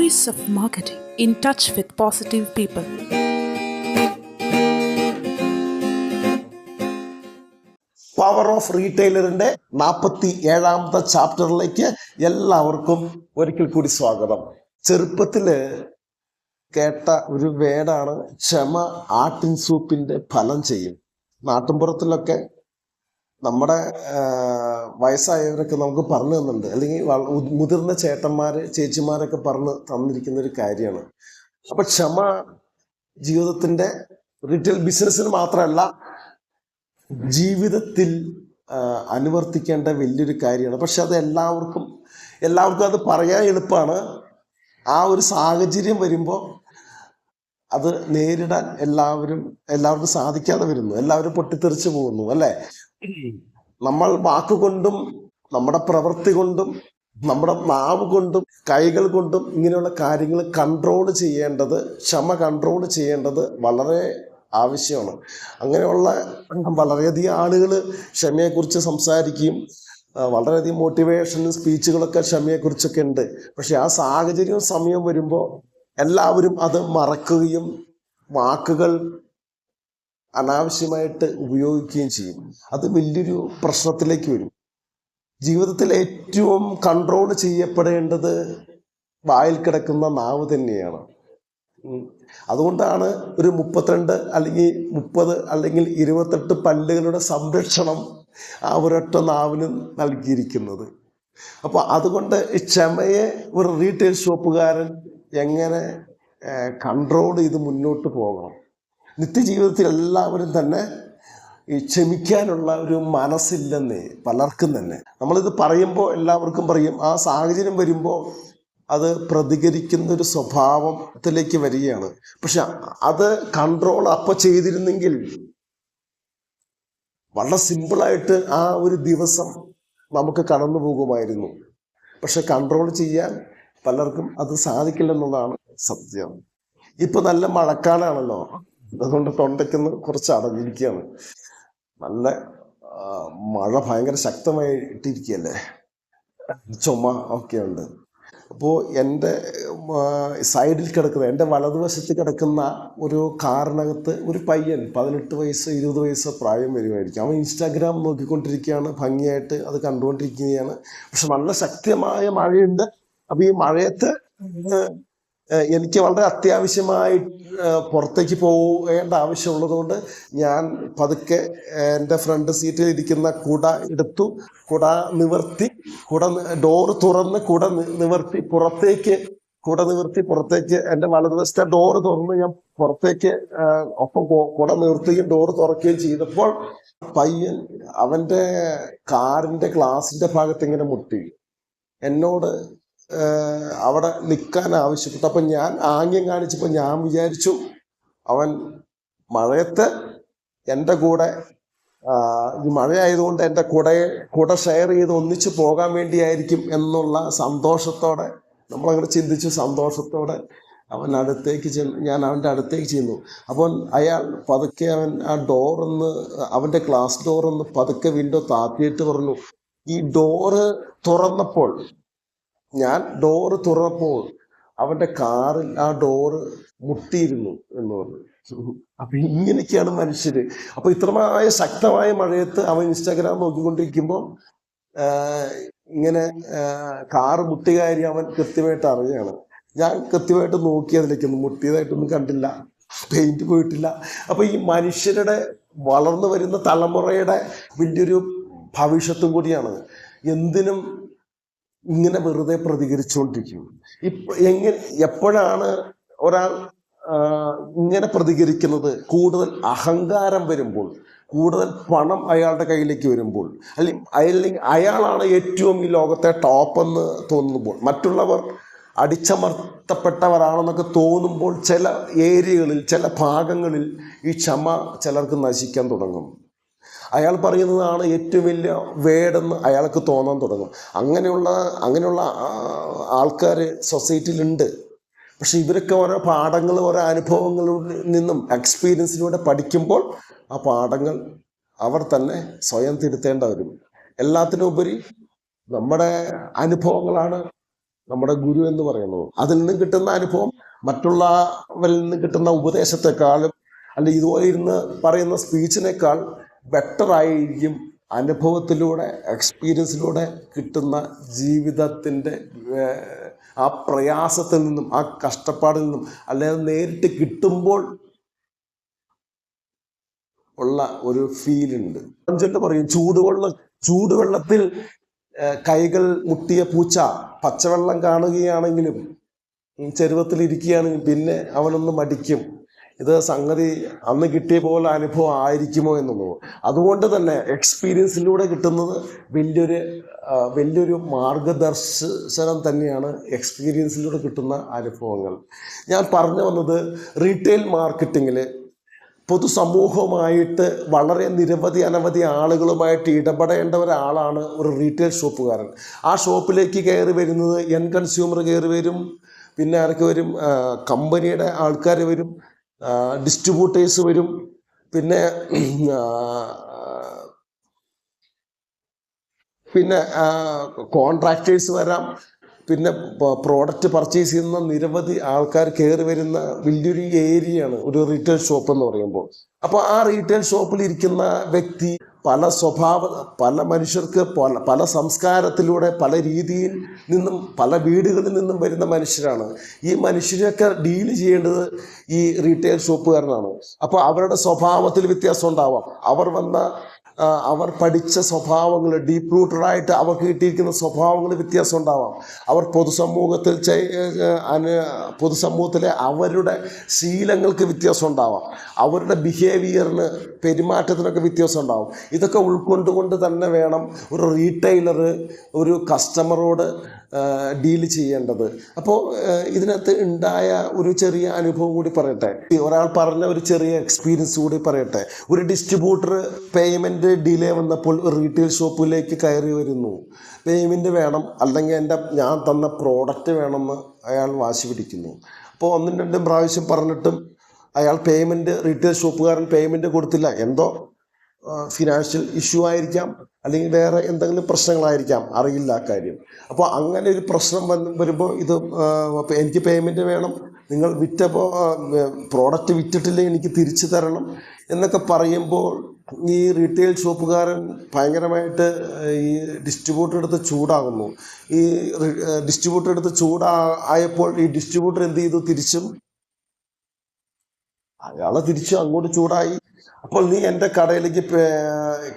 Stories of Marketing in Touch with Positive People. Power of റീറ്റെയിലറിന്റെ 47ാമത്തെ ചാപ്റ്ററിലേക്ക് എല്ലാവർക്കും ഒരിക്കൽ കൂടി സ്വാഗതം. ചെറുപ്പത്തില് കേട്ട ഒരു വേടാണ് ക്ഷമ ആട്ടിൻ സൂപ്പിന്റെ ഫലം ചെയ്യും. നാട്ടിൻപുറത്തിലൊക്കെ നമ്മുടെ വയസ്സായവരൊക്കെ നമുക്ക് പറഞ്ഞു തന്നുണ്ട്, അല്ലെങ്കിൽ മുതിർന്ന ചേട്ടന്മാര് ചേച്ചിമാരൊക്കെ പറഞ്ഞു തന്നിരിക്കുന്ന ഒരു കാര്യമാണ്. അപ്പൊ ക്ഷമ ജീവിതത്തിന്റെ റീറ്റെയിൽ ബിസിനസ്സിന് മാത്രമല്ല, ജീവിതത്തിൽ അനുവർത്തിക്കേണ്ട വലിയൊരു കാര്യമാണ്. പക്ഷെ അത് എല്ലാവർക്കും അത് പറയാൻ എളുപ്പമാണ്. ആ ഒരു സാഹചര്യം വരുമ്പോൾ അത് നേരിടാൻ എല്ലാവർക്കും സാധിക്കാതെ വരുന്നു. എല്ലാവരും പൊട്ടിത്തെറിച്ച് പോകുന്നു, അല്ലേ? നമ്മൾ വാക്കുകൊണ്ടും നമ്മുടെ പ്രവൃത്തി കൊണ്ടും നമ്മുടെ നാവ് കൊണ്ടും കൈകൾ കൊണ്ടും ഇങ്ങനെയുള്ള കാര്യങ്ങൾ ക്ഷമ കൺട്രോൾ ചെയ്യേണ്ടത് വളരെ ആവശ്യമാണ്. അങ്ങനെയുള്ള വളരെയധികം ആളുകൾ ക്ഷമയെക്കുറിച്ച് സംസാരിക്കുകയും വളരെയധികം മോട്ടിവേഷണൽ സ്പീച്ചുകളൊക്കെ ക്ഷമയെക്കുറിച്ചൊക്കെ ഉണ്ട്. പക്ഷെ ആ സാഹചര്യവും സമയം വരുമ്പോൾ എല്ലാവരും അത് മറക്കുകയും വാക്കുകൾ അനാവശ്യമായിട്ട് ഉപയോഗിക്കുകയും ചെയ്യും. അത് വലിയൊരു പ്രശ്നത്തിലേക്ക് വരും. ജീവിതത്തിൽ ഏറ്റവും കൺട്രോൾ ചെയ്യപ്പെടേണ്ടത് വായിൽ കിടക്കുന്ന നാവ് തന്നെയാണ്. അതുകൊണ്ടാണ് ഒരു 32 അല്ലെങ്കിൽ 30 അല്ലെങ്കിൽ 28 പല്ലുകളുടെ സംരക്ഷണം ആ ഒരൊറ്റ നാവിന് നൽകിയിരിക്കുന്നത്. അപ്പോൾ അതുകൊണ്ട് ഈ ക്ഷമയെ ഒരു റീറ്റെയിൽ ഷോപ്പുകാരൻ എങ്ങനെ കൺട്രോൾ ചെയ്ത് മുന്നോട്ട് പോകണം? നിത്യജീവിതത്തിൽ എല്ലാവരും തന്നെ ഈ ക്ഷമിക്കാനുള്ള ഒരു മനസ്സില്ലെന്നേ പലർക്കും തന്നെ. നമ്മളിത് പറയുമ്പോൾ എല്ലാവർക്കും പറയും, ആ സാഹചര്യം വരുമ്പോൾ അത് പ്രതികരിക്കുന്ന ഒരു സ്വഭാവത്തിലേക്ക് വരികയാണ്. പക്ഷെ അത് കൺട്രോൾ അപ്പോൾ ചെയ്തിരുന്നെങ്കിൽ വളരെ സിമ്പിളായിട്ട് ആ ഒരു ദിവസം നമുക്ക് കടന്നു പോകുമായിരുന്നു. പക്ഷെ കൺട്രോൾ ചെയ്യാൻ പലർക്കും അത് സാധിക്കില്ലെന്നുള്ളതാണ് സത്യം. ഇപ്പൊ നല്ല മഴക്കാലാണല്ലോ, അതുകൊണ്ട് തൊണ്ടയ്ക്കൊന്ന് കുറച്ച് അടഞ്ഞിരിക്കുകയാണ്. നല്ല മഴ ഭയങ്കര ശക്തമായിട്ടിരിക്കുകയല്ലേ, ചുമ ഒക്കെ ഉണ്ട്. അപ്പോൾ എൻ്റെ സൈഡിൽ കിടക്കുന്ന, എൻ്റെ വലതുവശത്ത് കിടക്കുന്ന ഒരു കാറിനകത്ത് ഒരു പയ്യൻ 18 വയസ്സ് 20 വയസ്സ് പ്രായം വരുമായിരിക്കും. അവൻ ഇൻസ്റ്റാഗ്രാം നോക്കിക്കൊണ്ടിരിക്കുകയാണ്, ഭംഗിയായിട്ട് അത് കണ്ടുകൊണ്ടിരിക്കുകയാണ്. പക്ഷെ നല്ല ശക്തമായ മഴയുണ്ട്. അപ്പം ഈ മഴയത്ത് എനിക്ക് വളരെ അത്യാവശ്യമായി പുറത്തേക്ക് പോകേണ്ട ആവശ്യമുള്ളതുകൊണ്ട് ഞാൻ പതുക്കെ എൻ്റെ ഫ്രണ്ട് സീറ്റിൽ ഇരിക്കുന്ന കുട എടുത്തു. കുട നിവർത്തി, ഡോറ് തുറന്ന് പുറത്തേക്ക് എൻ്റെ വലതുവശത്തെ ഡോറ് തുറന്ന് ഞാൻ പുറത്തേക്ക് ഒപ്പം കുട നിവർത്തുകയും ഡോറ് തുറക്കുകയും ചെയ്തപ്പോൾ പയ്യൻ അവൻ്റെ കാറിൻ്റെ ഗ്ലാസിൻ്റെ ഭാഗത്ത് ഇങ്ങനെ മുട്ടി എന്നോട് അവിടെ നിൽക്കാൻ ആവശ്യപ്പെട്ടു. അപ്പം ഞാൻ ആംഗ്യം കാണിച്ചപ്പോൾ ഞാൻ വിചാരിച്ചു അവൻ മഴയത്ത് എൻ്റെ കൂടെ, ഈ മഴയായതുകൊണ്ട് എൻ്റെ കുട ഷെയർ ചെയ്ത് ഒന്നിച്ച് പോകാൻ വേണ്ടിയായിരിക്കും എന്നുള്ള സന്തോഷത്തോടെ നമ്മളങ്ങനെ ചിന്തിച്ചു. സന്തോഷത്തോടെ ഞാൻ അവൻ്റെ അടുത്തേക്ക് ചെന്നു. അപ്പോൾ അയാൾ പതുക്കെ അവൻ്റെ ഗ്ലാസ് ഡോറൊന്ന് പതുക്കെ വിൻഡോ താത്തിയിട്ട് പറഞ്ഞു, ഈ ഡോറ് തുറന്നപ്പോൾ അവന്റെ കാറിൽ ആ ഡോറ് മുട്ടിയിരുന്നു എന്ന് പറഞ്ഞു. അപ്പൊ ഇങ്ങനെയൊക്കെയാണ് മനുഷ്യര്. അപ്പൊ ഇത്രമായ ശക്തമായ മഴയത്ത് അവൻ ഇൻസ്റ്റാഗ്രാം നോക്കിക്കൊണ്ടിരിക്കുമ്പോൾ ഇങ്ങനെ കാറ് മുട്ടിയ കാര്യം അവൻ കൃത്യമായിട്ട് അറിയാണ്. ഞാൻ കൃത്യമായിട്ട് നോക്കി, അതിലേക്കൊന്നും മുട്ടിയതായിട്ടൊന്നും കണ്ടില്ല, പെയിന്റ് പോയിട്ടില്ല. അപ്പൊ ഈ മനുഷ്യരുടെ വളർന്നു വരുന്ന തലമുറയുടെ വലിയൊരു ഭവിഷ്യത്തും കൂടിയാണ്. എന്തിനും ഇങ്ങനെ വെറുതെ പ്രതികരിച്ചുകൊണ്ടിരിക്കും. എപ്പോഴാണ് ഒരാൾ ഇങ്ങനെ പ്രതികരിക്കുന്നത്? കൂടുതൽ അഹങ്കാരം വരുമ്പോൾ, കൂടുതൽ പണം അയാളുടെ കയ്യിലേക്ക് വരുമ്പോൾ, അല്ലെങ്കിൽ അയാളാണ് ഏറ്റവും ഈ ലോകത്തെ ടോപ്പെന്ന് തോന്നുമ്പോൾ, മറ്റുള്ളവർ അടിച്ചമർത്തപ്പെട്ടവരാണെന്നൊക്കെ തോന്നുമ്പോൾ ചില ഏരിയകളിൽ, ചില ഭാഗങ്ങളിൽ ഈ ക്ഷമ ചിലർക്ക് നശിക്കാൻ തുടങ്ങും. അയാൾ പറയുന്നതാണ് ഏറ്റവും വലിയ വേടെന്ന് അയാൾക്ക് തോന്നാൻ തുടങ്ങും. അങ്ങനെയുള്ള ആൾക്കാർ സൊസൈറ്റിയിലുണ്ട്. പക്ഷെ ഇവരൊക്കെ ഓരോ പാഠങ്ങൾ, ഓരോ അനുഭവങ്ങളിൽ നിന്നും എക്സ്പീരിയൻസിലൂടെ പഠിക്കുമ്പോൾ ആ പാഠങ്ങൾ അവർ തന്നെ സ്വയം തിരുത്തേണ്ട വരും. എല്ലാത്തിനുപരി നമ്മുടെ അനുഭവങ്ങളാണ് നമ്മുടെ ഗുരു എന്ന് പറയുന്നത്. അതിൽ നിന്ന് കിട്ടുന്ന അനുഭവം മറ്റുള്ളവരിൽ നിന്ന് കിട്ടുന്ന ഉപദേശത്തെക്കാളും അല്ലെ ഇതുപോലെ ഇരുന്ന് പറയുന്ന സ്പീച്ചിനേക്കാൾ ബെറ്റർ ആയിരിക്കും അനുഭവത്തിലൂടെ എക്സ്പീരിയൻസിലൂടെ കിട്ടുന്ന ജീവിതത്തിൻ്റെ ആ പ്രയാസത്തിൽ നിന്നും ആ കഷ്ടപ്പാടിൽ നിന്നും അല്ലെങ്കിൽ നേരിട്ട് കിട്ടുമ്പോൾ ഉള്ള ഒരു ഫീലുണ്ട്. പഞ്ചന്റെ പറയും ചൂടുവെള്ളത്തിൽ കൈകൾ മുട്ടിയ പൂച്ച പച്ചവെള്ളം കാണുകയാണെങ്കിലും ചെരുവത്തിൽ ഇരിക്കുകയാണെങ്കിലും പിന്നെ അവനൊന്ന് മടിക്കും. ഇത് സംഗതി അന്ന് കിട്ടിയ പോലെ അനുഭവം ആയിരിക്കുമോ എന്നുള്ളത്. അതുകൊണ്ട് തന്നെ എക്സ്പീരിയൻസിലൂടെ കിട്ടുന്നത് വലിയൊരു മാർഗദർശനം തന്നെയാണ് എക്സ്പീരിയൻസിലൂടെ കിട്ടുന്ന അനുഭവങ്ങൾ. ഞാൻ പറഞ്ഞു വന്നത് റീറ്റെയിൽ മാർക്കറ്റിങ്ങിൽ പൊതുസമൂഹവുമായിട്ട് വളരെ അനവധി ആളുകളുമായിട്ട് ഇടപെടേണ്ട ഒരാളാണ് ഒരു റീറ്റെയിൽ ഷോപ്പുകാരൻ. ആ ഷോപ്പിലേക്ക് കയറി വരുന്നത് കൺസ്യൂമർ കയറി വരും, പിന്നെ ആരൊക്കെ വരും, കമ്പനിയുടെ ആൾക്കാർ വരും, ഡിസ്ട്രിബ്യൂട്ടേഴ്സ് വരും, പിന്നെ കോൺട്രാക്ടേഴ്സ് വരാം, പിന്നെ പ്രോഡക്റ്റ് പർച്ചേസ് ചെയ്യുന്ന നിരവധി ആൾക്കാർ കയറി വരുന്ന വലിയൊരു ഏരിയയാണ് ഒരു റീറ്റെയിൽ ഷോപ്പ് എന്ന് പറയുമ്പോൾ. അപ്പോൾ ആ റീറ്റെയിൽ ഷോപ്പിൽ ഇരിക്കുന്ന വ്യക്തി പല മനുഷ്യർക്ക് പല സംസ്കാരത്തിലൂടെ പല രീതിയിൽ നിന്നും പല വീടുകളിൽ നിന്നും വരുന്ന മനുഷ്യരാണ്. ഈ മനുഷ്യരെയൊക്കെ ഡീൽ ചെയ്യേണ്ടത് ഈ റീറ്റെയിൽ ഷോപ്പുകാരനാണ്. അപ്പോൾ അവരുടെ സ്വഭാവത്തിൽ വ്യത്യാസം ഉണ്ടാവാം. അവർ പഠിച്ച സ്വഭാവങ്ങൾ ഡീപ്പ് റൂട്ടഡായിട്ട് അവർക്ക് കിട്ടിയിരിക്കുന്ന സ്വഭാവങ്ങൾ വ്യത്യാസം ഉണ്ടാവാം. അവർ പൊതുസമൂഹത്തിലെ അവരുടെ ശീലങ്ങൾക്ക് വ്യത്യാസം ഉണ്ടാവാം. അവരുടെ ബിഹേവിയറിന് പെരുമാറ്റത്തിനൊക്കെ വ്യത്യാസം ഉണ്ടാവും. ഇതൊക്കെ ഉൾക്കൊണ്ടുകൊണ്ട് തന്നെ വേണം ഒരു റീറ്റെയിലർ ഒരു കസ്റ്റമറോട് ഡീൽ ചെയ്യേണ്ടത്. അപ്പോൾ ഇതിനകത്ത് ഉണ്ടായ ഒരു ചെറിയ അനുഭവം കൂടി പറയട്ടെ. ഒരാൾ പറഞ്ഞ ഒരു ചെറിയ എക്സ്പീരിയൻസ് കൂടി പറയട്ടെ. ഒരു ഡിസ്ട്രിബ്യൂട്ടർ പേയ്മെൻറ്റ് ഡിലേ വന്നപ്പോൾ റീറ്റെയിൽ ഷോപ്പിലേക്ക് കയറി വരുന്നു. പേയ്മെൻറ്റ് വേണം, അല്ലെങ്കിൽ ഞാൻ തന്ന പ്രോഡക്റ്റ് വേണമെന്ന് അയാൾ വാശി പിടിക്കുന്നു. അപ്പോൾ 1-2 പ്രാവശ്യം പറഞ്ഞിട്ടും അയാൾ റീറ്റെയിൽ ഷോപ്പുകാരൻ പേയ്മെൻറ്റ് കൊടുത്തില്ല. എന്തോ ഫിനാൻഷ്യൽ ഇഷ്യൂ ആയിരിക്കാം, അല്ലെങ്കിൽ വേറെ എന്തെങ്കിലും പ്രശ്നങ്ങളായിരിക്കാം, അറിയില്ല ആ കാര്യം. അപ്പോൾ അങ്ങനെ ഒരു പ്രശ്നം വരുമ്പോൾ എനിക്ക് പേയ്മെൻറ്റ് വേണം, നിങ്ങൾ പ്രോഡക്റ്റ് വിറ്റിട്ടില്ലേ എനിക്ക് തിരിച്ചു തരണം എന്നൊക്കെ പറയുമ്പോൾ ഈ റീറ്റെയിൽ ഷോപ്പുകാരൻ ഭയങ്കരമായിട്ട് ഈ ഡിസ്ട്രിബ്യൂട്ടർ എടുത്ത് ചൂടാകുന്നു. ഈ ഡിസ്ട്രിബ്യൂട്ടർ എടുത്ത് ചൂടായപ്പോൾ ഈ ഡിസ്ട്രിബ്യൂട്ടർ എന്ത് ചെയ്തു? അയാളെ തിരിച്ചു അങ്ങോട്ട് ചൂടായി. അപ്പോൾ നീ എൻ്റെ കടയിലേക്ക്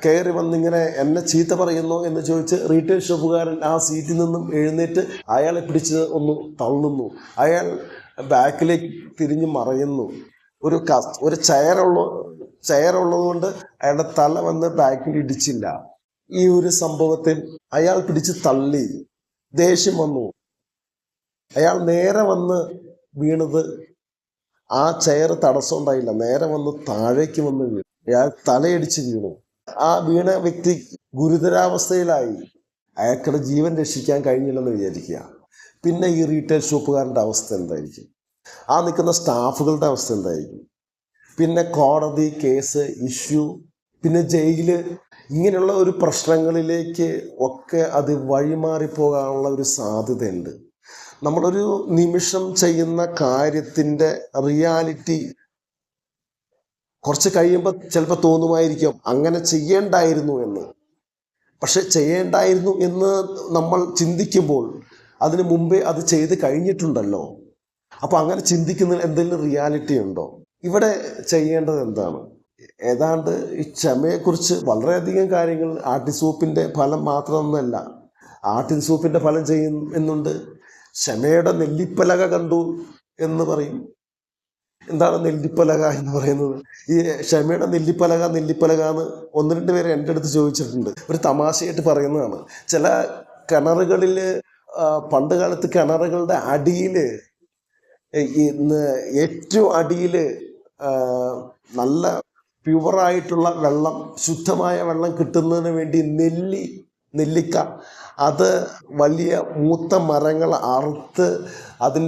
കയറി വന്നിങ്ങനെ എന്നെ ചീത്ത പറയുന്നു എന്ന് ചോദിച്ച് റീറ്റെയിൽ ഷോപ്പുകാരൻ ആ സീറ്റിൽ നിന്നും എഴുന്നേറ്റ് അയാളെ പിടിച്ച് ഒന്ന് തള്ളുന്നു. അയാൾ ബാക്കിലേക്ക് തിരിഞ്ഞ് മറയുന്നു. ഒരു ചെയറുള്ളത് കൊണ്ട് അയാളുടെ തല വന്ന് ബാക്കിൽ ഇടിച്ചില്ല. ഈ ഒരു സംഭവത്തിൽ അയാൾ പിടിച്ച് തള്ളി. ദേഷ്യം വന്നു. അയാൾ നേരെ വന്ന് വീണത് ആ ചെയർ തടസ്സം ഉണ്ടായില്ല, നേരെ വന്ന് താഴേക്ക് വന്ന് വീണു. അയാൾ തലയടിച്ച് വീണു. ആ വീണ വ്യക്തി ഗുരുതരാവസ്ഥയിലായി. അയാൾക്കുടെ ജീവൻ രക്ഷിക്കാൻ കഴിഞ്ഞില്ലെന്ന് വിചാരിക്കുക. പിന്നെ ഈ റീറ്റെയിൽ ഷോപ്പുകാരൻ്റെ അവസ്ഥ എന്തായിരിക്കും? ആ നിൽക്കുന്ന സ്റ്റാഫുകളുടെ അവസ്ഥ എന്തായിരിക്കും? പിന്നെ കോടതി കേസ് ഇഷ്യൂ, പിന്നെ ജയില്, ഇങ്ങനെയുള്ള ഒരു പ്രശ്നങ്ങളിലേക്ക് ഒക്കെ അത് വഴിമാറിപ്പോകാനുള്ള ഒരു സാധ്യതയുണ്ട്. നമ്മളൊരു നിമിഷം ചെയ്യുന്ന കാര്യത്തിൻ്റെ റിയാലിറ്റി കുറച്ച് കഴിയുമ്പോൾ ചിലപ്പോൾ തോന്നുമായിരിക്കും അങ്ങനെ ചെയ്യേണ്ടായിരുന്നു എന്ന്. പക്ഷെ ചെയ്യേണ്ടായിരുന്നു എന്ന് നമ്മൾ ചിന്തിക്കുമ്പോൾ അതിന് മുമ്പേ അത് ചെയ്ത് കഴിഞ്ഞിട്ടുണ്ടല്ലോ. അപ്പോൾ അങ്ങനെ ചിന്തിക്കുന്നതിൽ എന്തെങ്കിലും റിയാലിറ്റി ഉണ്ടോ? ഇവിടെ ചെയ്യേണ്ടത് എന്താണ്? ഏതാണ്ട് ഈ ക്ഷമയെക്കുറിച്ച് വളരെയധികം കാര്യങ്ങൾ ആട്ടിസൂപ്പിൻ്റെ ഫലം മാത്രമൊന്നുമല്ല. ആട്ടിസൂപ്പിൻ്റെ ഫലം ചെയ്യുന്നുണ്ട്. ക്ഷമയുടെ നെല്ലിപ്പലക കണ്ടു എന്ന് പറയും. എന്താണ് നെല്ലിപ്പലക എന്ന് പറയുന്നത്? ഈ ക്ഷമയുടെ നെല്ലിപ്പലക എന്ന് 1-2 പേര് എൻ്റെ അടുത്ത് ചോദിച്ചിട്ടുണ്ട്. ഒരു തമാശയായിട്ട് പറയുന്നതാണ്. ചില കിണറുകളിൽ പണ്ട് കാലത്ത് കിണറുകളുടെ അടിയിൽ ഏറ്റവും അടിയിൽ നല്ല പ്യുവറായിട്ടുള്ള വെള്ളം, ശുദ്ധമായ വെള്ളം കിട്ടുന്നതിന് വേണ്ടി നെല്ലിക്ക അത് വലിയ മൂത്ത മരങ്ങൾ അറുത്ത് അത്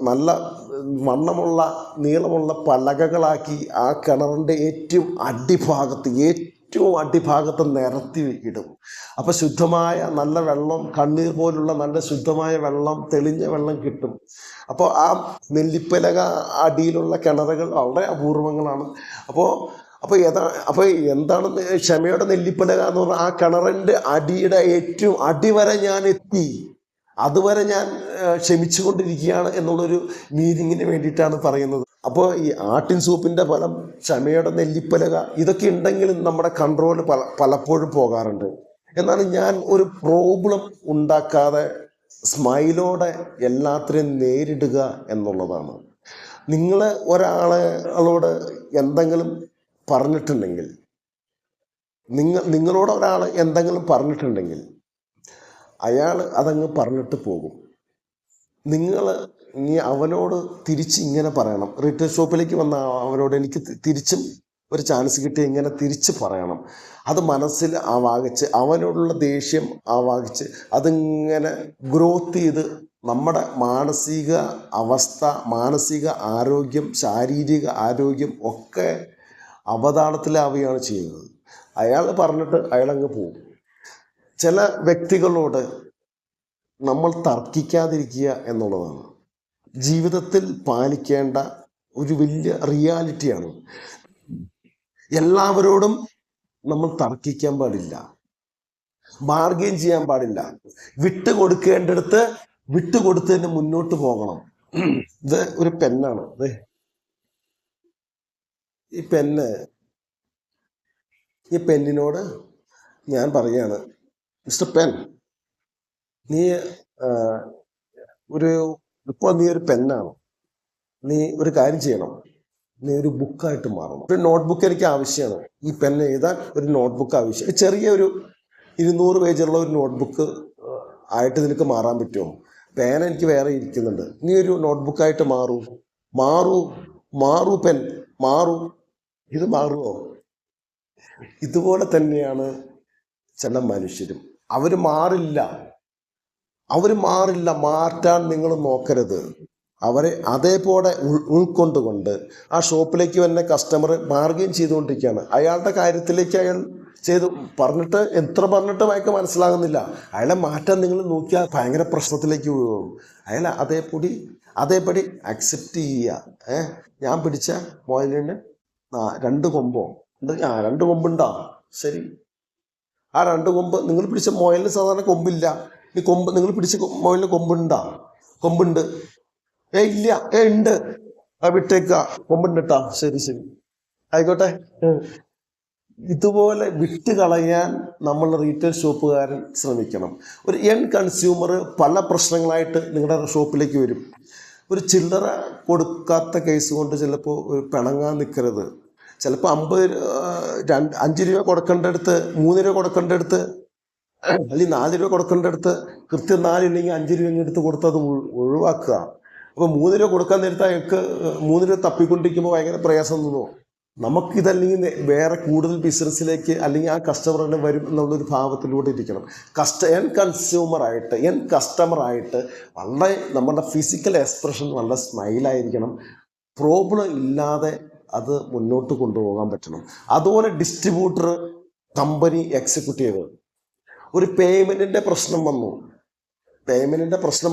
നല്ല വണ്ണമുള്ള നീളമുള്ള പലകകളാക്കി ആ കിണറിൻ്റെ ഏറ്റവും അടിഭാഗത്ത് ഏറ്റവും അടിഭാഗത്ത് നിരത്തി ഇടും. അപ്പം ശുദ്ധമായ നല്ല വെള്ളം, കണ്ണീർ പോലുള്ള നല്ല ശുദ്ധമായ വെള്ളം, തെളിഞ്ഞ വെള്ളം കിട്ടും. അപ്പോൾ ആ നെല്ലിപ്പലക അടിയിലുള്ള കിണറുകൾ വളരെ അപൂർവങ്ങളാണ്. അപ്പോൾ എന്താണ് ക്ഷമയുടെ നെല്ലിപ്പലക എന്ന് പറഞ്ഞാൽ, ആ കിണറിൻ്റെ അടിയുടെ ഏറ്റവും അടിവരെ ഞാൻ എത്തി, അതുവരെ ഞാൻ ക്ഷമിച്ചുകൊണ്ടിരിക്കുകയാണ് എന്നുള്ളൊരു മീനിങ്ങിന് വേണ്ടിയിട്ടാണ് പറയുന്നത്. അപ്പോൾ ഈ ആട്ടിൻ സൂപ്പിൻ്റെ ഫലം, ക്ഷമയുടെ നെല്ലിപ്പലക, ഇതൊക്കെ ഉണ്ടെങ്കിലും നമ്മുടെ കൺട്രോൾ പലപ്പോഴും പോകാറുണ്ട്. എന്നാണ് ഞാൻ ഒരു പ്രോബ്ലം ഉണ്ടാക്കാതെ സ്മൈലോടെ എല്ലാത്തിനെയും നേരിടുക എന്നുള്ളതാണ്. നിങ്ങൾ ഒരാളോട് എന്തെങ്കിലും പറഞ്ഞിട്ടുണ്ടെങ്കിൽ, നിങ്ങളോട് ഒരാൾ എന്തെങ്കിലും പറഞ്ഞിട്ടുണ്ടെങ്കിൽ അയാൾ അതങ്ങ് പറഞ്ഞിട്ട് പോകും. നിങ്ങൾ ഇനി അവനോട് തിരിച്ച് ഇങ്ങനെ പറയണം. റീറ്റെയിൽ ഷോപ്പിലേക്ക് വന്ന അവനോട് എനിക്ക് തിരിച്ചും ഒരു ചാൻസ് കിട്ടി ഇങ്ങനെ തിരിച്ച് പറയണം. അത് മനസ്സിൽ ആവാഹിച്ച്, അവനോടുള്ള ദേഷ്യം ആവാഹിച്ച് അതിങ്ങനെ ഗ്രോത്ത് ചെയ്ത് നമ്മുടെ മാനസിക അവസ്ഥ, മാനസിക ആരോഗ്യം, ശാരീരിക ആരോഗ്യം ഒക്കെ അവതാളത്തിലാവുകയാണ് ചെയ്യുന്നത്. അയാൾ പറഞ്ഞിട്ട് അയാളങ്ങ് പോകും. ചില വ്യക്തികളോട് നമ്മൾ തർക്കിക്കാതിരിക്കുക എന്നുള്ളതാണ് ജീവിതത്തിൽ പാലിക്കേണ്ട ഒരു വലിയ റിയാലിറ്റിയാണ്. എല്ലാവരോടും നമ്മൾ തർക്കിക്കാൻ പാടില്ല, ബാർഗെയിൻ ചെയ്യാൻ പാടില്ല. വിട്ടുകൊടുക്കേണ്ടടുത്ത് വിട്ടുകൊടുത്ത് തന്നെ മുന്നോട്ട് പോകണം. ഇത് ഒരു പെന്നാണ്. ഈ പെന്നിനോട് ഞാൻ പറയാണ്, മിസ്റ്റർ പെൻ, നീ ഇപ്പോൾ നീ ഒരു പെന്നാണ്, നീ ഒരു കാര്യം ചെയ്യണം, നീ ഒരു ബുക്കായിട്ട് മാറണം. ഒരു നോട്ട്ബുക്ക് എനിക്ക് ആവശ്യമാണ്. ഈ പെൻ എഴുതാൻ ഒരു നോട്ട്ബുക്ക് ആവശ്യം. ചെറിയ ഒരു 200 പേജുള്ള ഒരു നോട്ട്ബുക്ക് ആയിട്ട് നിനക്ക് മാറാൻ പറ്റുമോ? പേന എനിക്ക് വേറെ ഇരിക്കുന്നുണ്ട്, നീ ഒരു നോട്ട്ബുക്കായിട്ട് മാറൂ പെൻ, മാറൂ. ഇത് മാറുമോ? ഇതുപോലെ തന്നെയാണ് ചില മനുഷ്യരും. അവർ മാറില്ല, മാറ്റാൻ നിങ്ങൾ നോക്കരുത്. അവരെ അതേപോലെ ഉൾക്കൊണ്ടുകൊണ്ട് ആ ഷോപ്പിലേക്ക് വന്ന കസ്റ്റമർ ബാർഗെയിൻ ചെയ്തുകൊണ്ടിരിക്കുകയാണ്. അയാളുടെ കാര്യത്തിലേക്ക് അയാൾ പറഞ്ഞിട്ട് എത്ര പറഞ്ഞിട്ടും അയാൾക്ക് മനസ്സിലാകുന്നില്ല. അയാളെ മാറ്റാൻ നിങ്ങൾ നോക്കിയാൽ ഭയങ്കര പ്രശ്നത്തിലേക്ക് പോകും. അയാൾ അതേപടി അക്സെപ്റ്റ് ചെയ്യുക. ഞാൻ പിടിച്ച മുയലിന് 2 കൊമ്പോ ഉണ്ട്, 2 കൊമ്പുണ്ടോ? ശരി, ആ 2 കൊമ്പ് നിങ്ങൾ പിടിച്ച മുയലിന് സാധാരണ കൊമ്പില്ല. ഈ കൊമ്പ് നിങ്ങൾ പിടിച്ച മുയലിന് കൊമ്പുണ്ട്. ഇല്ല, ഉണ്ട്, വിട്ടേക്ക, കൊമ്പുണ്ട് കേട്ടോ. ശരി ആയിക്കോട്ടെ. ഇതുപോലെ വിട്ട് കളയാൻ നമ്മൾ റീറ്റെയിൽ ഷോപ്പുകാരൻ ശ്രമിക്കണം. ഒരു കൺസ്യൂമർ പല പ്രശ്നങ്ങളായിട്ട് നിങ്ങളുടെ ഷോപ്പിലേക്ക് വരും. ഒരു ചില്ലറ കൊടുക്കാത്ത കേസ് കൊണ്ട് ചിലപ്പോൾ ഒരു പിണങ്ങാൻ നിൽക്കരുത്. ചിലപ്പോൾ 5 രൂപ കൊടുക്കേണ്ടടുത്ത് 3 രൂപ കൊടുക്കേണ്ടടുത്ത്, അല്ലെങ്കിൽ 4 രൂപ കൊടുക്കേണ്ടടുത്ത് കൃത്യം 4 ഇല്ലെങ്കിൽ 5 രൂപ എടുത്ത് കൊടുത്ത് അത് ഒഴിവാക്കുക. അപ്പോൾ 3 രൂപ കൊടുക്കാൻ നേരത്തെ അയാൾക്ക് 3 രൂപ തപ്പിക്കൊണ്ടിരിക്കുമ്പോൾ ഭയങ്കര പ്രയാസം തോന്നുമോ? നമുക്കിതല്ലെങ്കിൽ വേറെ കൂടുതൽ ബിസിനസ്സിലേക്ക് അല്ലെങ്കിൽ ആ കസ്റ്റമർ തന്നെ വരും എന്നുള്ളൊരു ഭാവത്തിലൂടെ ഇരിക്കണം. കസ്റ്റമറായിട്ട് വളരെ നമ്മുടെ ഫിസിക്കൽ എക്സ്പ്രഷൻ വളരെ സ്മൈലായിരിക്കണം. പ്രോബ്ലം ഇല്ലാതെ അത് മുന്നോട്ട് കൊണ്ടുപോകാൻ പറ്റണം. അതുപോലെ ഡിസ്ട്രിബ്യൂട്ടർ, കമ്പനി എക്സിക്യൂട്ടീവ്, ഒരു പേയ്മെൻറ്റിൻ്റെ പ്രശ്നം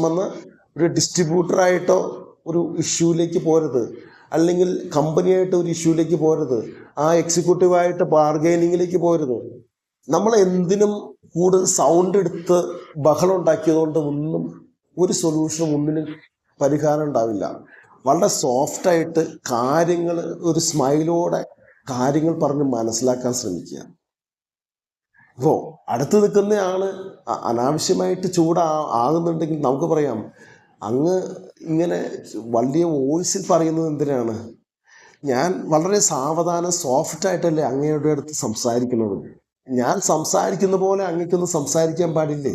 വന്ന് ഒരു ഡിസ്ട്രിബ്യൂട്ടറായിട്ടോ ഒരു ഇഷ്യൂലേക്ക് പോരുത്, അല്ലെങ്കിൽ കമ്പനിയായിട്ട് ഒരു ഇഷ്യൂലേക്ക് പോരുത്, ആ എക്സിക്യൂട്ടീവായിട്ട് ബാർഗെയിനിങ്ങിലേക്ക് പോരുത്. നമ്മൾ എന്തിനും കൂടുതൽ സൗണ്ട് എടുത്ത് ബഹളം ഉണ്ടാക്കിയതുകൊണ്ട് ഒരു സൊല്യൂഷനും ഒന്നിനും പരിഹാരം ഉണ്ടാവില്ല. വളരെ സോഫ്റ്റായിട്ട് കാര്യങ്ങൾ, ഒരു സ്മൈലോടെ കാര്യങ്ങൾ പറഞ്ഞ് മനസ്സിലാക്കാൻ ശ്രമിക്കുക. ഇപ്പോൾ അടുത്ത് നിൽക്കുന്ന ആള് അനാവശ്യമായിട്ട് ആകുന്നുണ്ടെങ്കിൽ നമുക്ക് പറയാം, അങ്ങ് ഇങ്ങനെ വലിയ വോയിസിൽ പറയുന്നത് എന്തിനാണ്? ഞാൻ വളരെ സാവധാനം സോഫ്റ്റായിട്ടല്ലേ അങ്ങയുടെ അടുത്ത് സംസാരിക്കുന്നത്. ഞാൻ സംസാരിക്കുന്ന പോലെ അങ്ങക്കൊന്ന് സംസാരിക്കാൻ പാടില്ലേ?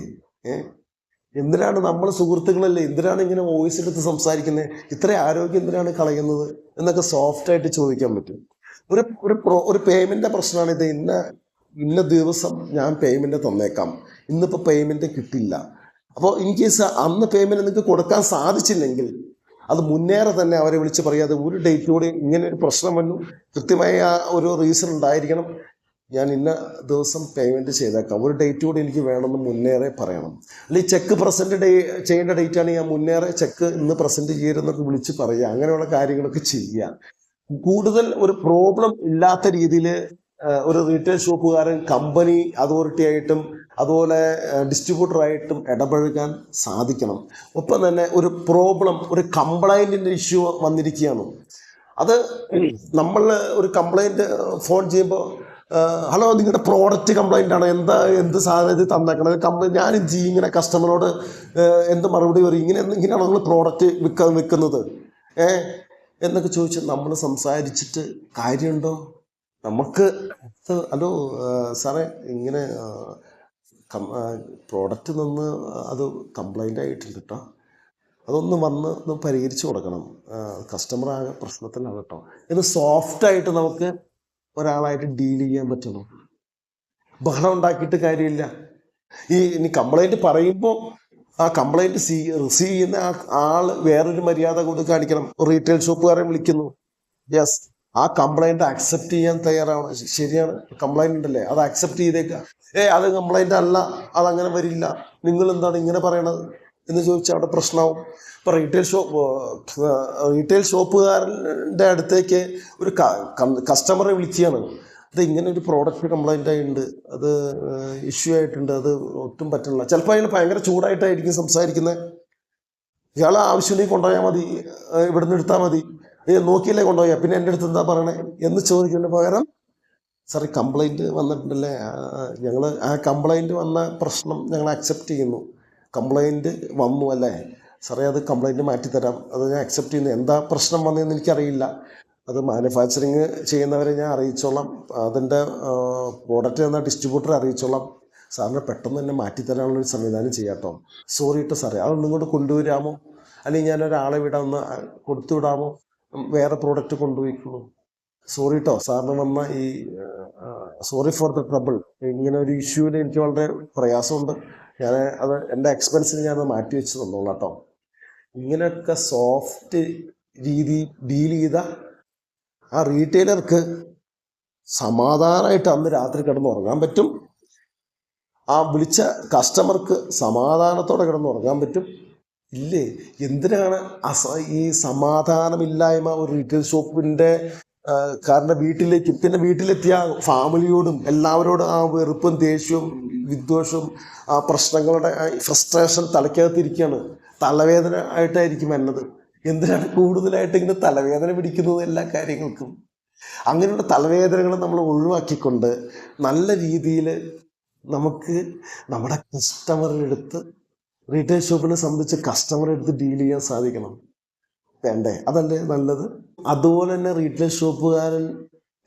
എന്തിനാണ് നമ്മൾ സുഹൃത്തുക്കളല്ലേ, എന്തിനാണ് ഇങ്ങനെ വോയിസ് എടുത്ത് സംസാരിക്കുന്നത്? ഇത്ര ആരോഗ്യം എന്തിനാണ് കളയുന്നത് എന്നൊക്കെ സോഫ്റ്റായിട്ട് ചോദിക്കാൻ പറ്റും. ഒരു പേയ്മെൻറ്റിൻ്റെ പ്രശ്നമാണ് ഇത്. ഇന്ന ദിവസം ഞാൻ പേയ്മെൻറ്റ് തന്നേക്കാം, ഇന്നിപ്പോൾ പേയ്മെൻറ്റ് കിട്ടില്ല. അപ്പോൾ ഇൻ കേസ് അന്ന് പേയ്മെൻറ്റ് നിങ്ങൾക്ക് കൊടുക്കാൻ സാധിച്ചില്ലെങ്കിൽ അത് മുന്നേറെ തന്നെ അവരെ വിളിച്ച് പറയാതെ ഒരു ഡേറ്റോടെ ഇങ്ങനെ ഒരു പ്രശ്നം വന്നു, കൃത്യമായ ഒരു റീസൺ ഉണ്ടായിരിക്കണം, ഞാൻ ഇന്ന ദിവസം പേയ്മെൻറ്റ് ചെയ്തേക്കാം, ഒരു ഡേറ്റ് കൂടി എനിക്ക് വേണമെന്ന് മുന്നേറെ പറയണം. അല്ലെങ്കിൽ ചെക്ക് പ്രസൻറ്റ് ചെയ്യേണ്ട ഡേറ്റാണ് ഞാൻ മുന്നേറെ ചെക്ക് ഇന്ന് പ്രസൻറ്റ് ചെയ്യരുതെന്നൊക്കെ വിളിച്ച് പറയുക. അങ്ങനെയുള്ള കാര്യങ്ങളൊക്കെ ചെയ്യുക. കൂടുതൽ ഒരു പ്രോബ്ലം ഇല്ലാത്ത രീതിയിൽ ഒരു റീറ്റെയിൽ ഷോപ്പുകാരൻ കമ്പനി അതോറിറ്റി ആയിട്ടും അതുപോലെ ഡിസ്ട്രിബ്യൂട്ടറായിട്ടും ഇടപഴകാൻ സാധിക്കണം. ഒപ്പം തന്നെ ഒരു പ്രോബ്ലം, ഒരു കംപ്ലൈൻറ്റിൻ്റെ ഇഷ്യൂ വന്നിരിക്കുകയാണ്. അത് നമ്മൾ ഒരു കംപ്ലൈൻറ്റ് ഫോൺ ചെയ്യുമ്പോൾ, ഹലോ നിങ്ങളുടെ പ്രോഡക്റ്റ് കംപ്ലൈൻ്റ് ആണ്, എന്ത് സാധനം ഇത് തന്നേക്കണത് കംപ്ലൈൻറ്റ് ഞാൻ ഇങ്ങനെ കസ്റ്റമറോട് എന്ത് മറുപടി പറയും, ഇങ്ങനെയാണ് നിങ്ങൾ പ്രോഡക്റ്റ് വിൽക്കുന്നത് എന്നൊക്കെ ചോദിച്ച് നമ്മൾ സംസാരിച്ചിട്ട് കാര്യമുണ്ടോ? നമുക്ക് ഹലോ സാറേ ഇങ്ങനെ പ്രോഡക്റ്റ് നിന്ന് അത് കംപ്ലൈൻ്റ് ആയിട്ടുണ്ട് കേട്ടോ, അതൊന്ന് ഒന്ന് പരിഹരിച്ചു കൊടുക്കണം, കസ്റ്റമർ ആകെ പ്രശ്നത്തിലാണ് കേട്ടോ എന്ന് സോഫ്റ്റായിട്ട് നമുക്ക് ഒരാളായിട്ട് ഡീൽ ചെയ്യാൻ പറ്റണം. ബഹളം ഉണ്ടാക്കിയിട്ട് കാര്യമില്ല. ഇനി കംപ്ലൈൻറ്റ് പറയുമ്പോൾ ആ കംപ്ലൈൻറ്റ് റിസീവ് ചെയ്യുന്ന ആൾ വേറൊരു മര്യാദ കൂടി കാണിക്കണം. റീറ്റെയിൽ ഷോപ്പുകാരെ വിളിക്കുന്നു, യെസ് ആ കംപ്ലൈൻറ്റ് അക്സെപ്റ്റ് ചെയ്യാൻ തയ്യാറാവണം. ശരിയാണ്, കംപ്ലൈൻറ്റ് ഉണ്ടല്ലേ, അത് അക്സെപ്റ്റ് ചെയ്തേക്കുക. അത് കംപ്ലൈൻറ്റ് അല്ല, അതങ്ങനെ വരില്ല, നിങ്ങൾ എന്താണ് ഇങ്ങനെ പറയണത് എന്ന് ചോദിച്ചാൽ അവിടെ പ്രശ്നമാവും. ഇപ്പോൾ റീറ്റെയിൽ ഷോപ്പുകാരൻ്റെ അടുത്തേക്ക് ഒരു കസ്റ്റമറെ വിളിക്കുകയാണ്, അത് ഇങ്ങനെ ഒരു പ്രോഡക്റ്റ് കംപ്ലൈൻ്റ് ആയിട്ടുണ്ട്, അത് ഇഷ്യൂ ആയിട്ടുണ്ട്, അത് ഒട്ടും പറ്റുന്നില്ല. ചിലപ്പോൾ അയാൾ ഭയങ്കര ചൂടായിട്ടായിരിക്കും സംസാരിക്കുന്നത്. ഇയാൾ ആവശ്യമുണ്ടെങ്കിൽ കൊണ്ടുപോയാൽ മതി, ഇവിടുന്ന് എടുത്താൽ മതി, നോക്കിയില്ലേ കൊണ്ടുപോയാൽ പിന്നെ എൻ്റെ അടുത്ത് എന്താ പറയണേ എന്ന് ചോദിക്കുന്നതിന് പകരം, സാർ കംപ്ലൈൻറ്റ് വന്നിട്ടുണ്ടല്ലേ, ഞങ്ങൾ ആ കംപ്ലൈൻറ്റ് വന്ന പ്രശ്നം ഞങ്ങൾ അക്സെപ്റ്റ് ചെയ്യുന്നു, കംപ്ലൈൻറ്റ് വന്നു അല്ലേ സാറേ, അത് കംപ്ലൈൻറ്റ് മാറ്റിത്തരാം, അത് ഞാൻ അക്സെപ്റ്റ് ചെയ്യുന്നു, എന്താ പ്രശ്നം വന്നതെന്ന് എനിക്കറിയില്ല, അത് മാനുഫാക്ചറിങ് ചെയ്യുന്നവരെ ഞാൻ അറിയിച്ചോളാം, അതിൻ്റെ പ്രോഡക്റ്റ് എന്ന ഡിസ്ട്രിബ്യൂട്ടറെ അറിയിച്ചോളാം, സാറിന് പെട്ടെന്ന് തന്നെ മാറ്റിത്തരാനുള്ളൊരു സംവിധാനം ചെയ്യാട്ടോ. സോറി കേട്ടോ സാറേ, അതൊന്നും ഇങ്ങോട്ട് കൊണ്ടുവരാമോ, അല്ലെങ്കിൽ ഞാനൊരാളെ വിടാമെന്ന് കൊടുത്തു വിടാമോ, വേറെ പ്രോഡക്റ്റ് കൊണ്ടുപോയിക്കുള്ളൂ, സോറി കേട്ടോ സാറിന് വന്ന ഈ സോറി ഫോർ ദ ട്രബിൾ, ഇങ്ങനെ ഒരു ഇഷ്യൂവിൽ എനിക്ക് വളരെ പ്രയാസമുണ്ട്, ഞാൻ അത് എൻ്റെ എക്സ്പെൻസിന് ഞാനത് മാറ്റി വെച്ച് തന്നോളാം കേട്ടോ. ഇങ്ങനെയൊക്കെ സോഫ്റ്റ് രീതി ഡീൽ ചെയ്ത ആ റീറ്റെയിലർക്ക് സമാധാനമായിട്ട് അന്ന് രാത്രി കിടന്നുറങ്ങാൻ പറ്റും, ആ വിളിച്ച കസ്റ്റമർക്ക് സമാധാനത്തോടെ കിടന്നുറങ്ങാൻ പറ്റും. ഇല്ലേ, എന്തിനാണ് ഈ സമാധാനമില്ലായ്മ ഒരു റീറ്റെയിൽ ഷോപ്പിൻ്റെ കാരണം വീട്ടിലേക്ക്, പിന്നെ വീട്ടിലെത്തിയ ഫാമിലിയോടും എല്ലാവരോടും ആ വെറുപ്പും ദേഷ്യവും വിദ്വേഷവും ആ പ്രശ്നങ്ങളുടെ ഫ്രസ്ട്രേഷൻ തലയ്ക്കകത്തിരിക്കുകയാണ്, തലവേദന ആയിട്ടായിരിക്കും വരുന്നത്. എന്തിനാണ് കൂടുതലായിട്ട് ഇങ്ങനെ തലവേദന പിടിക്കുന്നത് എല്ലാ കാര്യങ്ങൾക്കും? അങ്ങനെയുള്ള തലവേദനകൾ നമ്മൾ ഒഴിവാക്കിക്കൊണ്ട് നല്ല രീതിയിൽ നമുക്ക് നമ്മുടെ കസ്റ്റമറിനെടുത്ത്, റീറ്റെയിൽ ഷോപ്പിനെ സംബന്ധിച്ച് കസ്റ്റമറെടുത്ത് ഡീൽ ചെയ്യാൻ സാധിക്കണം. വേണ്ടേ? അതല്ലേ നല്ലത്? അതുപോലെ തന്നെ റീറ്റെയിൽ ഷോപ്പുകാരൻ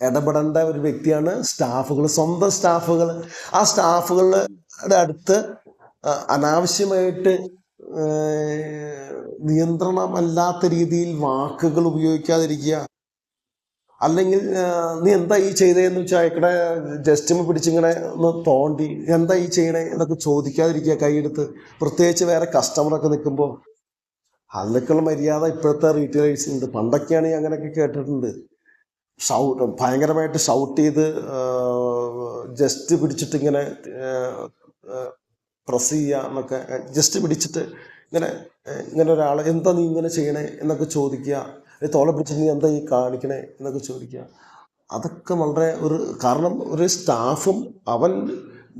ഇടപെടേണ്ട ഒരു വ്യക്തിയാണ് സ്റ്റാഫുകൾ, സ്വന്തം സ്റ്റാഫുകൾ. ആ സ്റ്റാഫുകളുടെ അടുത്ത് അനാവശ്യമായിട്ട് നിയന്ത്രണമല്ലാത്ത രീതിയിൽ വാക്കുകൾ ഉപയോഗിക്കാതിരിക്കുക. അല്ലെങ്കിൽ നീ എന്താ ഈ ചെയ്തതെന്ന് വെച്ചാൽ ഇവിടെ ജസ്റ്റ് പിടിച്ചിങ്ങനെ ഒന്ന് തോണ്ടി എന്താ ഈ ചെയ്യണേ എന്നൊക്കെ ചോദിക്കാതിരിക്കുക കൈയെടുത്ത്, പ്രത്യേകിച്ച് വേറെ കസ്റ്റമറൊക്കെ നിൽക്കുമ്പോൾ. അതിനൊക്കെയുള്ള മര്യാദ ഇപ്പോഴത്തെ റീറ്റെയിലേഴ്സ് ഉണ്ട്. പണ്ടൊക്കെയാണെങ്കിൽ അങ്ങനെയൊക്കെ കേട്ടിട്ടുണ്ട്, ഭയങ്കരമായിട്ട് ഷൗട്ട് ചെയ്ത് ജസ്റ്റ് പിടിച്ചിട്ട് ഇങ്ങനെ പ്രസ് ചെയ്യുക എന്നൊക്കെ, ജസ്റ്റ് പിടിച്ചിട്ട് ഇങ്ങനെ ഒരാളെ എന്താ നീ ഇങ്ങനെ ചെയ്യണേ എന്നൊക്കെ ചോദിക്കുക, തോളെ പിടിച്ചിട്ട് നീ എന്താ ഈ കാണിക്കണേ എന്നൊക്കെ ചോദിക്കുക. അതൊക്കെ വളരെ കാരണം ഒരു സ്റ്റാഫും അവൻ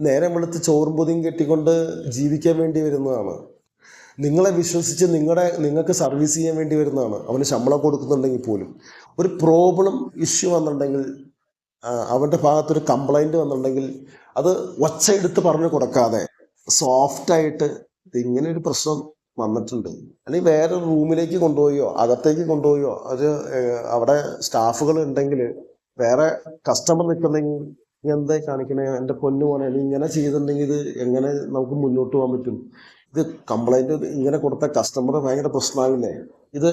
നേരം വെളുത്ത് ചോറും പൊതിയും കെട്ടിക്കൊണ്ട് ജീവിക്കാൻ വേണ്ടി വരുന്നതാണ്. നിങ്ങളെ വിശ്വസിച്ച് നിങ്ങൾക്ക് സർവീസ് ചെയ്യാൻ വേണ്ടി വരുന്നതാണ്. അവന് ശമ്പളം കൊടുക്കുന്നുണ്ടെങ്കിൽ പോലും ഒരു പ്രോബ്ലം ഇഷ്യൂ വന്നിട്ടുണ്ടെങ്കിൽ, അവൻ്റെ ഭാഗത്തൊരു കംപ്ലൈൻറ്റ് വന്നിട്ടുണ്ടെങ്കിൽ അത് ഒച്ചയെടുത്ത് പറഞ്ഞു കൊടുക്കാതെ സോഫ്റ്റായിട്ട് ഇങ്ങനെ ഒരു പ്രശ്നം വന്നിട്ടുണ്ട്, അല്ലെങ്കിൽ വേറെ റൂമിലേക്ക് കൊണ്ടുപോയോ അകത്തേക്ക് കൊണ്ടുപോയോ, അത് അവിടെ സ്റ്റാഫുകൾ ഉണ്ടെങ്കിൽ വേറെ കസ്റ്റമർ നിൽക്കുന്നെങ്കിൽ നീ എന്തായി കാണിക്കണേ എൻ്റെ പൊന്നു പോലെ, നീ ഇങ്ങനെ ചെയ്തിട്ടുണ്ടെങ്കിൽ ഇത് എങ്ങനെ നമുക്ക് മുന്നോട്ട് പോകാൻ പറ്റും, ഇത് കംപ്ലൈൻറ്റ് ഇങ്ങനെ കൊടുത്ത കസ്റ്റമർ ഭയങ്കര പ്രശ്നമാവില്ലേ, ഇത്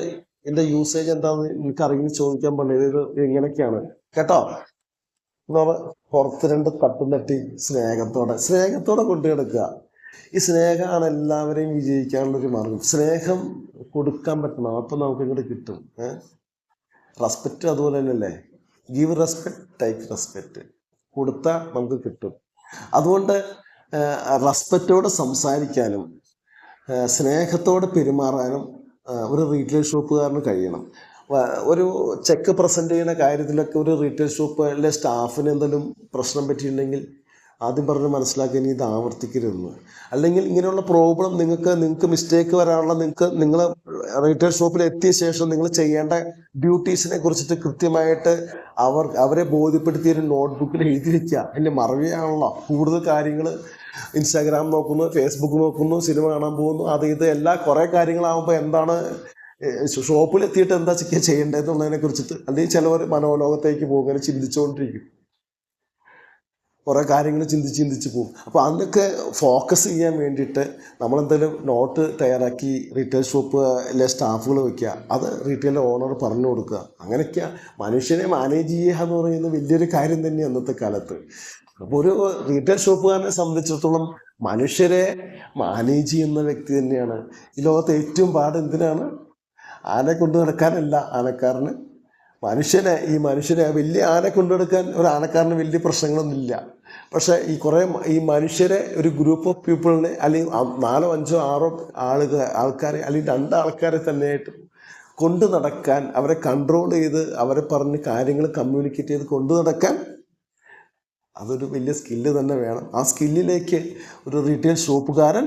എൻ്റെ യൂസേജ് എന്താണെന്ന് എനിക്ക് അറിയില്ല ചോദിക്കാൻ പറഞ്ഞത്, ഇത് ഇങ്ങനെയൊക്കെയാണ് കേട്ടോ. പുറത്ത് രണ്ട് തട്ടും തട്ടി സ്നേഹത്തോടെ കൊണ്ടു കിടക്കുക. ഈ സ്നേഹമാണ് എല്ലാവരെയും വിജയിക്കാനുള്ളൊരു മാർഗം. സ്നേഹം കൊടുക്കാൻ പറ്റണം, അപ്പം നമുക്ക് ഇങ്ങോട്ട് കിട്ടും. റെസ്പെക്റ്റ് അതുപോലെ തന്നെയല്ലേ, ഗീവ് റെസ്പെക്ട് ടേക്ക് റെസ്പെക്റ്റ്. കൊടുത്താൽ നമുക്ക് കിട്ടും. അതുകൊണ്ട് റെസ്പെക്റ്റോടെ സംസാരിക്കാനും സ്നേഹത്തോടെ പെരുമാറാനും ഒരു റീറ്റെയിൽ ഷോപ്പുകാരന് കഴിയണം. ഒരു ചെക്ക് പ്രസൻറ്റ് ചെയ്യുന്ന കാര്യത്തിലൊക്കെ ഒരു റീറ്റെയിൽ ഷോപ്പിലെ സ്റ്റാഫിന് എന്തെങ്കിലും പ്രശ്നം പറ്റിയിട്ടുണ്ടെങ്കിൽ ആദ്യം പറഞ്ഞ് മനസ്സിലാക്കി ഇനി ഇത് ആവർത്തിക്കരുതെന്ന്. അല്ലെങ്കിൽ ഇങ്ങനെയുള്ള പ്രോബ്ലം നിങ്ങൾക്ക് മിസ്റ്റേക്ക് വരാനുള്ള നിങ്ങൾ റീറ്റെയിൽ ഷോപ്പിൽ എത്തിയ ശേഷം നിങ്ങൾ ചെയ്യേണ്ട ഡ്യൂട്ടീസിനെ കുറിച്ചിട്ട് കൃത്യമായിട്ട് അവരെ ബോധ്യപ്പെടുത്തിയ ഒരു നോട്ട്ബുക്കിൽ എഴുതി വയ്ക്കുക. അതിൻ്റെ മറവിയാണല്ലോ കൂടുതൽ കാര്യങ്ങൾ. ഇൻസ്റ്റാഗ്രാം നോക്കുന്നു, ഫേസ്ബുക്ക് നോക്കുന്നു, സിനിമ കാണാൻ പോകുന്നു, അത് ഇത് എല്ലാ കുറേ കാര്യങ്ങളാകുമ്പോൾ എന്താണ് ഷോപ്പിലെത്തിയിട്ട് എന്താ ചെയ്യേണ്ടതെന്നുള്ളതിനെ കുറിച്ചിട്ട് അല്ലെങ്കിൽ ചിലവർ മനോലോകത്തേക്ക് പോകുക ചിന്തിച്ചുകൊണ്ടിരിക്കും. കുറേ കാര്യങ്ങൾ ചിന്തിച്ച് പോകും. അപ്പോൾ അതൊക്കെ ഫോക്കസ് ചെയ്യാൻ വേണ്ടിയിട്ട് നമ്മളെന്തെങ്കിലും നോട്ട് തയ്യാറാക്കി റീറ്റെയിൽ ഷോപ്പിലെ സ്റ്റാഫുകൾ വയ്ക്കുക, അത് റീറ്റെയിൽ ഓണർ പറഞ്ഞു കൊടുക്കുക. അങ്ങനെയൊക്കെ മനുഷ്യനെ മാനേജ് ചെയ്യുക എന്ന് പറയുന്നത് വലിയൊരു കാര്യം തന്നെയാണ് അന്നത്തെ കാലത്ത്. അപ്പോൾ ഒരു റീറ്റെയിൽ ഷോപ്പുകാരനെ സംബന്ധിച്ചിടത്തോളം മനുഷ്യരെ മാനേജ് ചെയ്യുന്ന വ്യക്തി തന്നെയാണ്. ഈ ലോകത്തെ ഏറ്റവും പാട് എന്തിനാണ്? ആനെ കൊണ്ടു നടക്കാനല്ല ആനക്കാരന്, ഈ മനുഷ്യരെ വലിയ ആനെ കൊണ്ടുനടക്കാൻ ഒരു ആനക്കാരന് വലിയ പ്രശ്നങ്ങളൊന്നുമില്ല. പക്ഷേ ഈ മനുഷ്യരെ ഒരു ഗ്രൂപ്പ് ഓഫ് പീപ്പിളിനെ അല്ലെങ്കിൽ 4, 5, 6 ആൾക്കാരെ അല്ലെങ്കിൽ 2 ആൾക്കാരെ തന്നെയായിട്ട് കൊണ്ടു നടക്കാൻ, അവരെ കൺട്രോൾ ചെയ്ത് അവരെ പറഞ്ഞ് കാര്യങ്ങൾ കമ്മ്യൂണിക്കേറ്റ് ചെയ്ത് കൊണ്ടു നടക്കാൻ അതൊരു വലിയ സ്കില്ല് തന്നെ വേണം. ആ സ്കില്ലിലേക്ക് ഒരു റീറ്റെയിൽ ഷോപ്പുകാരൻ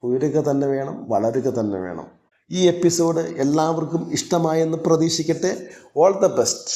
ഉയരുക തന്നെ വേണം, വളരുക തന്നെ വേണം. ഈ എപ്പിസോഡ് എല്ലാവർക്കും ഇഷ്ടമായെന്ന് പ്രതീക്ഷിക്കട്ടെ. All the best.